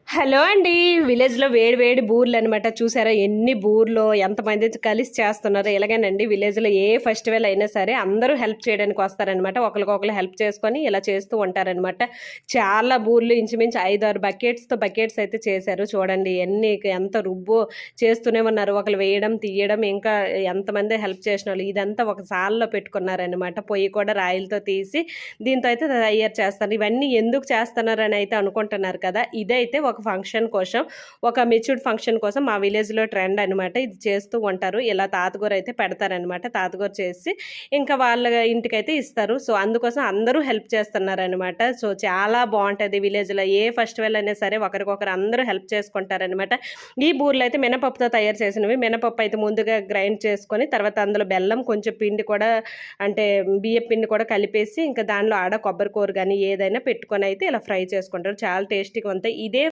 Hello అండి. విలేజ్‌లో వేడి వేడి బూర్లనమాట. చూసారా ఎన్ని బూర్లో ఎంతమంది కలిసి చేస్తున్నారో. ఇలాగేనండి విలేజ్‌లో ఏ ఫెస్టివల్ అయినా సరే అందరూ హెల్ప్ చేయడానికి వస్తారనమాట. ఒకళ్ళకొకళ్ళు హెల్ప్ చేసుకొని ఇలా చేస్తూ ఉంటారనమాట. చాలా బూర్లు ఇంచుమించు 5, 6 బకెట్స్ అయితే చేశారు. చూడండి ఎంత రుబ్బో చేస్తూనే ఉన్నారు. ఒకళ్ళు వేయడం, తీయడం ఇంకా ఎంతమంది హెల్ప్ చేసినోళ్ళు. ఇదంతా ఒక సాల్లో పెట్టుకున్నారనమాట. పొయ్యి కూడా రాయిలతో తీసి దీంతో అయితే తయారు చేస్తారు. ఇవన్నీ ఎందుకు చేస్తున్నారని అయితే అనుకుంటున్నారు కదా! ఇదైతే ఒక ఫంక్షన్ కోసం, ఒక మెచ్యూర్డ్ ఫంక్షన్ కోసం మా విలేజ్‌లో ట్రెండ్ అనమాట. ఇది చేస్తూ ఉంటారు. ఇలా తాతగోరు అయితే పెడతారనమాట. తాతగోరు చేసి ఇంకా వాళ్ళ ఇంటికైతే ఇస్తారు. సో, అందుకోసం అందరూ హెల్ప్ చేస్తున్నారనమాట. సో, చాలా బావుంటది విలేజ్‌లో. ఏ ఫెస్టివల్ అయినా సరే ఒకరికొకరు అందరూ హెల్ప్ చేసుకుంటారనమాట. ఈ బూరెలైతే మినపప్పుతో తయారు చేసినవి. మినపప్పు అయితే ముందుగా గ్రైండ్ చేసుకొని తర్వాత అందులో బెల్లం, కొంచెం పిండి కూడా అంటే బియ్యపు పిండి కూడా కలిపేసి ఇంకా దానిలో కొబ్బరి కూర గాని ఏదైనా పెట్టుకొని అయితే ఇలా ఫ్రై చేసుకుంటారు. చాలా టేస్టీగా ఉంటాయి. ఇదే